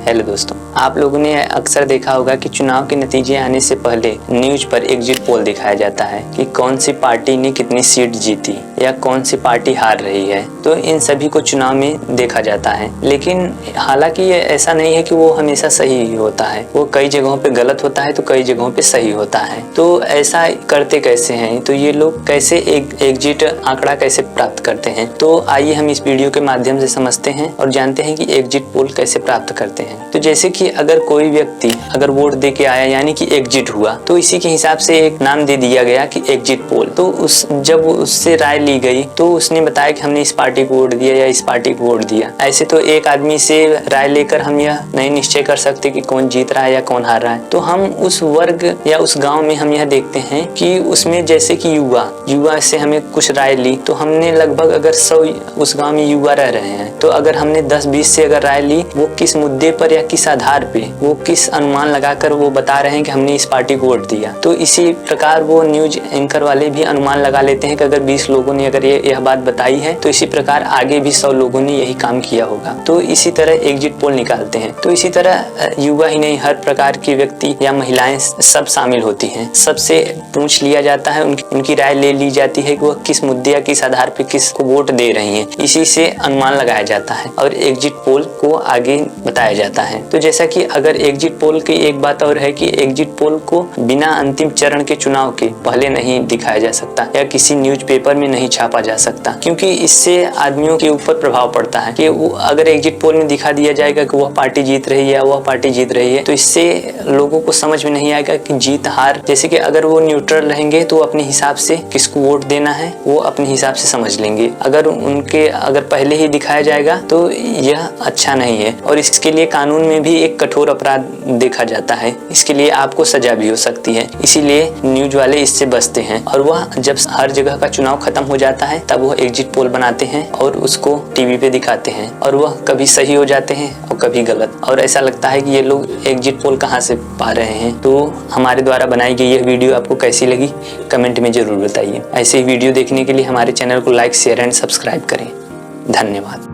Hello दोस्तों, आप लोगों ने अक्सर देखा होगा कि चुनाव के नतीजे आने से पहले न्यूज पर एग्जिट पोल दिखाया जाता है कि कौन सी पार्टी ने कितनी सीट जीती या कौन सी पार्टी हार रही है। तो इन सभी को चुनाव में देखा जाता है, लेकिन हालांकि ये ऐसा नहीं है कि वो हमेशा सही ही होता है। वो कई जगहों पे गलत होता है तो कई जगहों पे सही होता है। तो ऐसा करते कैसे हैं, तो ये लोग कैसे एग्जिट आंकड़ा कैसे प्राप्त करते हैं, तो आइए हम इस वीडियो के माध्यम से समझते हैं और जानते हैं कि एग्जिट पोल कैसे प्राप्त करते हैं। तो जैसे कि अगर कोई व्यक्ति अगर वोट दे के आया यानी कि एग्जिट हुआ, तो इसी के हिसाब से एक नाम दे दिया गया कि एग्जिट पोल। तो जब उससे राय ली गई तो उसने बताया कि हमने इस पार्टी को वोट दिया या इस पार्टी को वोट दिया। ऐसे तो एक आदमी से राय लेकर हम यह नहीं निश्चय कर सकते कि कौन जीत रहा है या कौन हार रहा है। तो हम उस वर्ग या उस गाँव में हम यह देखते हैं कि उसमें जैसे कि युवा से हमें कुछ राय ली, तो हमने लगभग अगर 100 उस गाँव में युवा रह रहे हैं, तो अगर हमने 10-20 से अगर राय ली, वो किस मुद्दे पर या किस आधार पे, वो किस अनुमान लगाकर वो बता रहे हैं कि हमने इस पार्टी को वोट दिया। तो इसी प्रकार वो न्यूज एंकर वाले भी अनुमान लगा लेते हैं कि अगर 20 लोगों ने अगर यह बात बताई है, तो इसी प्रकार आगे भी 100 लोगों ने यही काम किया होगा। तो इसी तरह एग्जिट पोल निकालते हैं। तो इसी तरह युवा ही नहीं, हर प्रकार के व्यक्ति या महिलाएं सब शामिल होती हैं। सबसे पूछ लिया जाता है, उनकी राय ले ली जाती है कि वह किस मुद्दे या किस आधार पे किसको वोट दे रही हैं। इसी से अनुमान लगाया जाता है और एग्जिट पोल को आगे बताया जाता है। तो जैसा कि अगर एग्जिट पोल की एक बात और है कि एग्जिट पोल को बिना अंतिम चरण के चुनाव के पहले नहीं दिखाया जा सकता या किसी न्यूज़पेपर में नहीं छापा जा सकता, क्योंकि इससे आदमियों के ऊपर प्रभाव पड़ता है कि वो अगर एग्जिट पोल में दिखा दिया जाएगा कि वह पार्टी जीत रही है या वह पार्टी जीत रही है, तो इससे लोगों को समझ में नहीं आएगा कि जीत हार। जैसे कि अगर वो न्यूट्रल रहेंगे तो अपने हिसाब से किसको वोट देना है वो अपने हिसाब से समझ लेंगे। अगर पहले ही दिखाया जाएगा तो यह अच्छा नहीं है और इसके लिए कानून में भी एक कठोर अपराध देखा जाता है। इसके लिए आपको सजा भी हो सकती है। इसीलिए न्यूज वाले इससे बचते हैं और वह जब हर जगह का चुनाव खत्म हो जाता है तब वह एग्जिट पोल बनाते हैं और उसको टीवी पे दिखाते हैं, और वह कभी सही हो जाते हैं और कभी गलत। और ऐसा लगता है कि ये लोग एग्जिट पोल कहाँ से पा रहे हैं। तो हमारे द्वारा बनाई गई यह वीडियो आपको कैसी लगी कमेंट में जरूर बताइए। ऐसे ही वीडियो देखने के लिए हमारे चैनल को लाइक, शेयर एंड सब्सक्राइब करें। धन्यवाद।